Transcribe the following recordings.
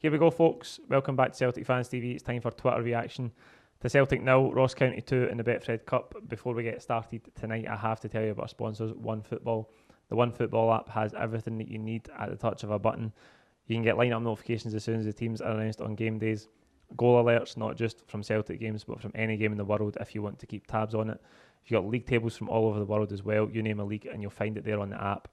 Here we go, folks. Welcome back to Celtic Fans TV. It's time for Twitter reaction to Celtic 0, Ross County 2 in the Betfred Cup. Before we get started tonight, I have to tell you about our sponsors, OneFootball. The OneFootball app has everything that you need at the touch of a button. You can get line-up notifications as soon as the teams are announced on game days. Goal alerts, not just from Celtic games, but from any game in the world if you want to keep tabs on it. You've got league tables from all over the world as well. You name a league and you'll find it there on the app.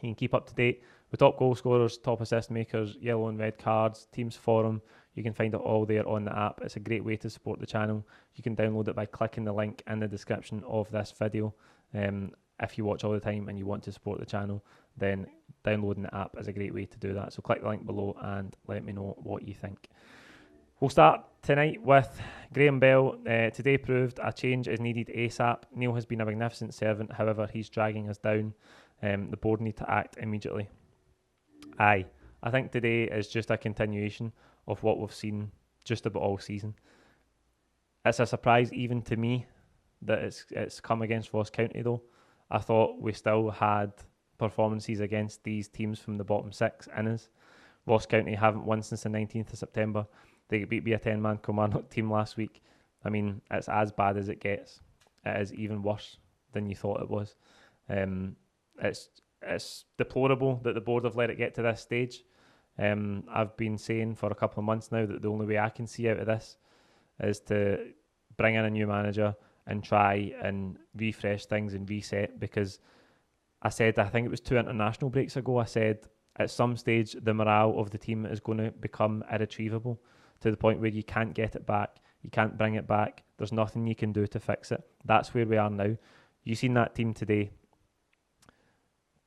You can keep up to date with top goal scorers, top assist makers, yellow and red cards, teams forum. You can find it all there on the app. It's a great way to support the channel. You can download it by clicking the link in the description of this video. If you watch all the time and you want to support the channel, then downloading the app is a great way to do that. So click the link below and let me know what you think. We'll start tonight with Graham Bell. Today proved a change is needed ASAP. Neil has been a magnificent servant, however, he's dragging us down. The board need to act immediately. I think today is just a continuation of what we've seen just about all season. It's a surprise even to me that it's come against Ross County though. I thought we still had performances against these teams from the bottom six in us. Ross County haven't won since the 19th of September. They got beat by a 10-man Kilmarnock team last week. I mean, it's as bad as it gets. It is even worse than you thought it was. It's deplorable that the board have let it get to this stage. I've been saying for a couple of months now that the only way I can see out of this is to bring in a new manager and try and refresh things and reset, because I think it was 2 international breaks ago, I said at some stage the morale of the team is going to become irretrievable to the point where you can't get it back, you can't bring it back, there's nothing you can do to fix it. That's where we are now. You seen that team today,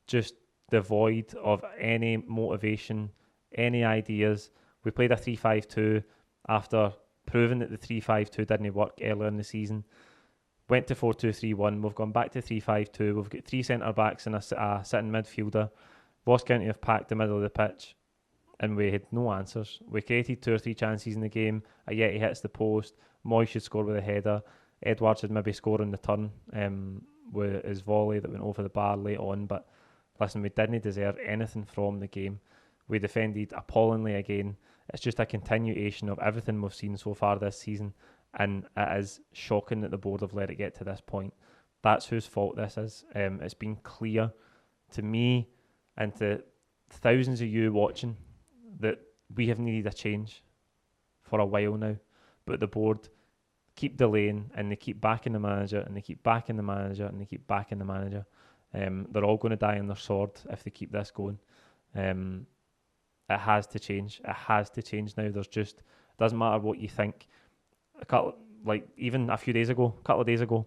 just devoid of any motivation, any ideas. We played a 3-5-2 after proving that the 3-5-2 didn't work earlier in the season. Went to 4-2-3-1. We've gone back to 3-5-2. We've got 3 centre-backs and a sitting midfielder. Ross County have packed the middle of the pitch and we had no answers. We created 2 or 3 chances in the game. Yet he hits the post. Moy should score with a header. Edwards should maybe score in the turn with his volley that went over the bar late on. But listen, we didn't deserve anything from the game. We defended appallingly again. It's just a continuation of everything we've seen so far this season, and it is shocking that the board have let it get to this point. That's whose fault this is. It's been clear to me and to thousands of you watching that we have needed a change for a while now, but the board keep delaying and they keep backing the manager and they keep backing the manager and they keep backing the manager. They're all going to die on their sword if they keep this going. It has to change. It has to change now. Doesn't matter what you think. Even a couple of days ago,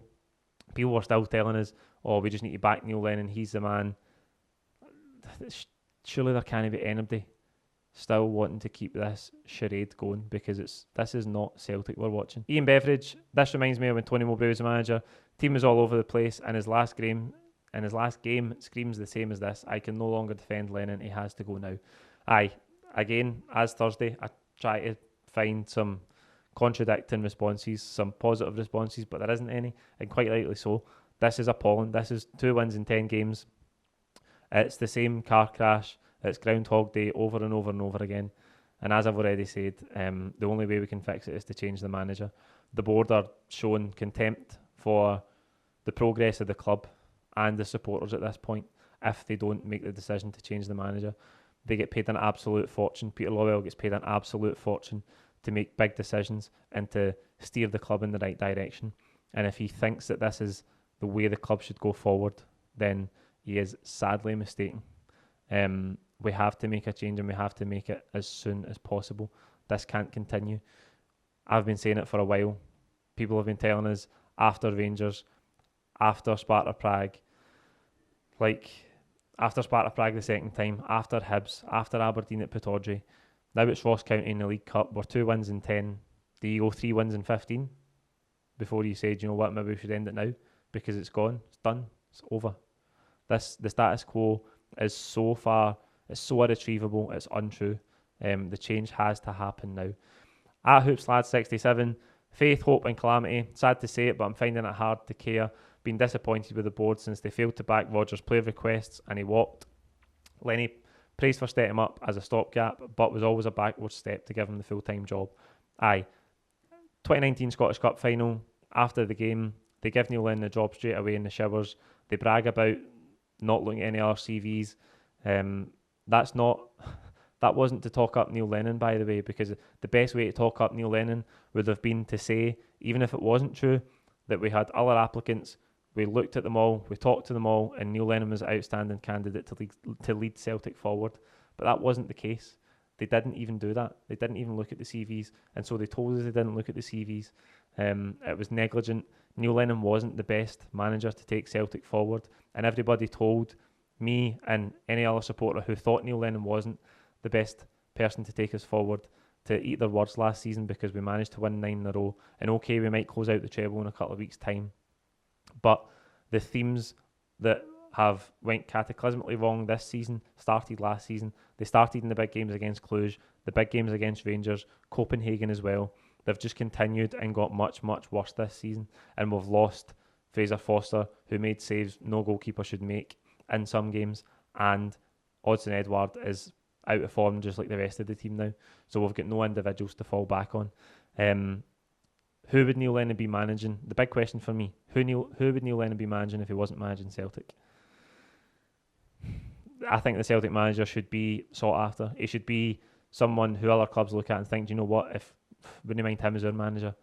people were still telling us, "Oh, we just need to back Neil Lennon. He's the man." Surely there can't be anybody still wanting to keep this charade going, because this is not Celtic we're watching. Ian Beveridge. This reminds me of when Tony Mowbray was the manager. Team was all over the place, and his last game screams the same as this. I can no longer defend Lennon. He has to go now. Again, as Thursday, I try to find some contradicting responses, some positive responses, but there isn't any, and quite rightly so. This is appalling. This is 2 wins in 10 games. It's the same car crash. It's Groundhog Day over and over and over again. And as I've already said, the only way we can fix it is to change the manager. The board are showing contempt for the progress of the club and the supporters at this point if they don't make the decision to change the manager. They get paid an absolute fortune. Peter Lawwell gets paid an absolute fortune to make big decisions and to steer the club in the right direction. And if he thinks that this is the way the club should go forward, then he is sadly mistaken. We have to make a change, and we have to make it as soon as possible. This can't continue. I've been saying it for a while. People have been telling us after Rangers, after Sparta Prague, after Sparta Prague the second time, after Hibs, after Aberdeen at Pittodrie. Now it's Ross County in the League Cup. We're 2 wins in 10. Do you go 3 wins in 15? Before you said, you know what, maybe we should end it now, because it's gone, it's done, it's over. The status quo is so far, it's so irretrievable, it's untrue. The change has to happen now. At HoopsLad67, faith, hope and calamity. Sad to say it, but I'm finding it hard to care. Been disappointed with the board since they failed to back Rodgers' player requests and he walked. Lenny Praised for setting him up as a stopgap, but was always a backward step to give him the full-time job. Aye. 2019 Scottish Cup final, after the game, they give Neil Lennon the job straight away in the showers. They brag about not looking at any other CVs. That wasn't to talk up Neil Lennon, by the way, because the best way to talk up Neil Lennon would have been to say, even if it wasn't true, that we had other applicants, we looked at them all, we talked to them all, and Neil Lennon was an outstanding candidate to lead Celtic forward. But that wasn't the case. They didn't even do that. They didn't even look at the CVs, and so they told us they didn't look at the CVs. It was negligent. Neil Lennon wasn't the best manager to take Celtic forward, and everybody told me and any other supporter who thought Neil Lennon wasn't the best person to take us forward to eat their words last season, because we managed to win 9 in a row. And okay, we might close out the treble in a couple of weeks' time, but the themes that have went cataclysmically wrong this season started last season. They started in the big games against Cluj, the big games against Rangers, Copenhagen as well. They've just continued and got much, much worse this season. And we've lost Fraser Foster, who made saves no goalkeeper should make in some games. And Odsonne Edouard is out of form just like the rest of the team now. So we've got no individuals to fall back on. Who would Neil Lennon be managing? The big question for me, who would Neil Lennon be managing if he wasn't managing Celtic? I think the Celtic manager should be sought after. He should be someone who other clubs look at and think, do you know what, if wouldn't mind him as our manager.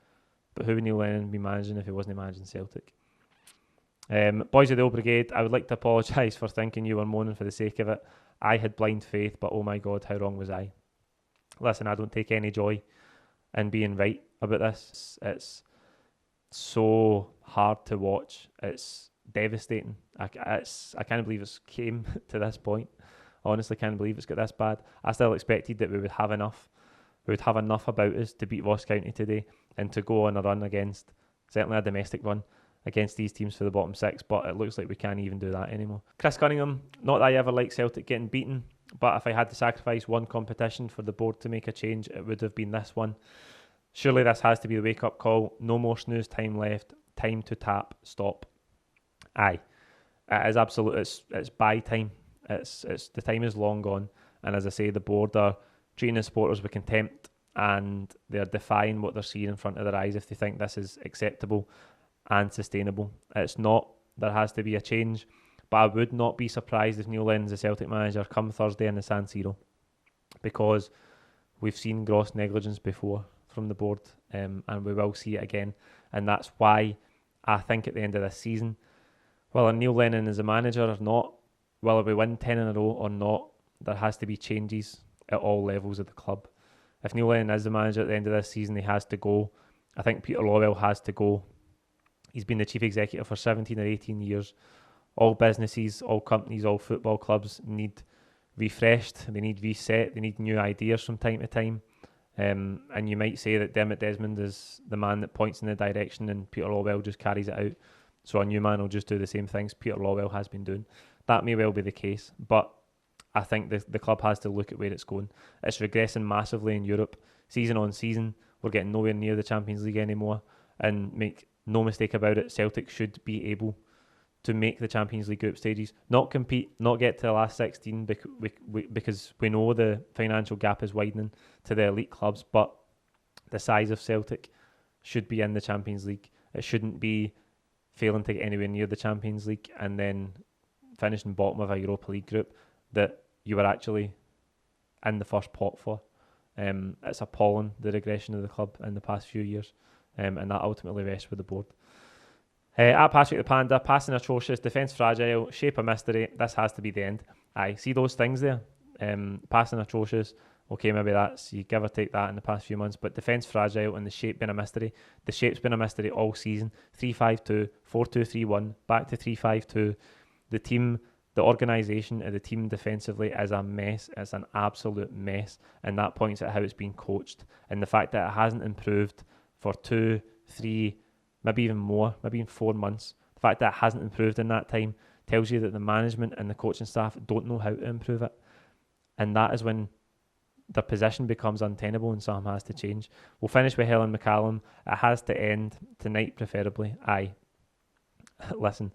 But who would Neil Lennon be managing if he wasn't managing Celtic? Boys of the Old Brigade, I would like to apologise for thinking you were moaning for the sake of it. I had blind faith, but oh my God, how wrong was I? Listen, I don't take any joy in being right about this. It's so hard to watch. It's devastating. I can't believe it's came to this point. Honestly, can't believe it's got this bad. I still expected that we would have enough. We would have enough about us to beat Ross County today and to go on a run against, certainly a domestic run, against these teams for the bottom 6, but it looks like we can't even do that anymore. Chris Cunningham, not that I ever liked Celtic getting beaten, but if I had to sacrifice one competition for the board to make a change, it would have been this one. Surely this has to be the wake-up call. No more snooze time left. Time to tap. Stop. Aye. It is absolute. It's buy time. It's the time is long gone. And as I say, the board are treating the supporters with contempt, and they're defying what they're seeing in front of their eyes if they think this is acceptable and sustainable. It's not. There has to be a change. But I would not be surprised if Neil Lennon's the Celtic manager come Thursday in the San Siro, because we've seen gross negligence before from the board, and we will see it again. And that's why I think at the end of this season, whether Neil Lennon is a manager or not, whether we win 10 in a row or not, there has to be changes at all levels of the club. If Neil Lennon is the manager at the end of this season, he has to go. I think Peter Lawwell has to go. He's been the chief executive for 17 or 18 years. All businesses, all companies, all football clubs need refreshed. They need reset. They need new ideas from time to time. And you might say that Dermot Desmond is the man that points in the direction and Peter Lawwell just carries it out. So a new man will just do the same things Peter Lawwell has been doing. That may well be the case, but I think the club has to look at where it's going. It's regressing massively in Europe. Season on season, we're getting nowhere near the Champions League anymore. And make no mistake about it, Celtic should be able to make the Champions League group stages, not compete, not get to the last 16 because we know the financial gap is widening to the elite clubs, but the size of Celtic should be in the Champions League. It shouldn't be failing to get anywhere near the Champions League and then finishing bottom of a Europa League group that you were actually in the first pot for. It's appalling, the regression of the club in the past few years, and that ultimately rests with the board. At Patrick the Panda, passing atrocious, defence fragile, shape a mystery. This has to be the end. I see those things there. Passing atrocious, okay, maybe that's, you give or take that in the past few months, but defence fragile and the shape been a mystery. The shape's been a mystery all season. 3-5-2, 4-2-3-1, back to 3-5-2. The team, the organisation of the team defensively is a mess. It's an absolute mess, and that points at how it's been coached. And the fact that it hasn't improved for 2, 3, maybe even more, maybe in 4 months. The fact that it hasn't improved in that time tells you that the management and the coaching staff don't know how to improve it. And that is when their position becomes untenable and something has to change. We'll finish with Helen McCallum. It has to end tonight, preferably. Aye. Listen,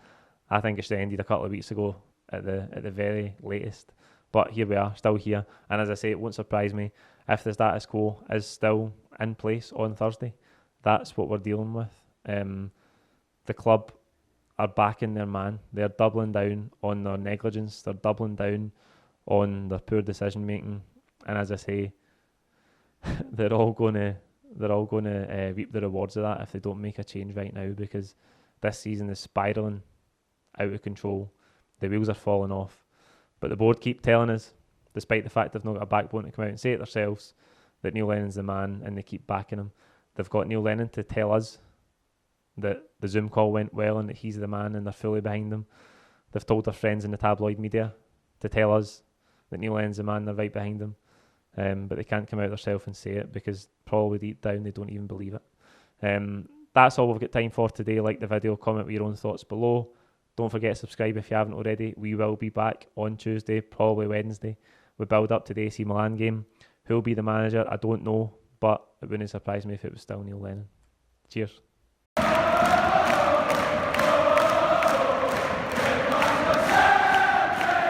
I think it should have ended a couple of weeks ago at the very latest. But here we are, still here. And as I say, it won't surprise me if the status quo is still in place on Thursday. That's what we're dealing with. The club are backing their man. They're doubling down on their negligence. They're doubling down on their poor decision making. And as I say, they're all going to reap the rewards of that if they don't make a change right now, because this season is spiralling out of control. The wheels are falling off. But the board keep telling us, despite the fact they've not got a backbone to come out and say it themselves, that Neil Lennon's the man, and they keep backing him. They've got Neil Lennon to tell us that the Zoom call went well and that he's the man and they're fully behind him. They've told their friends in the tabloid media to tell us that Neil Lennon's the man, they're right behind him. But they can't come out themselves and say it, because probably deep down they don't even believe it. That's all we've got time for today. Like the video, comment with your own thoughts below. Don't forget to subscribe if you haven't already. We will be back on Tuesday, probably Wednesday. We build up to the AC Milan game. Who will be the manager? I don't know, but it wouldn't surprise me if it was still Neil Lennon. Cheers.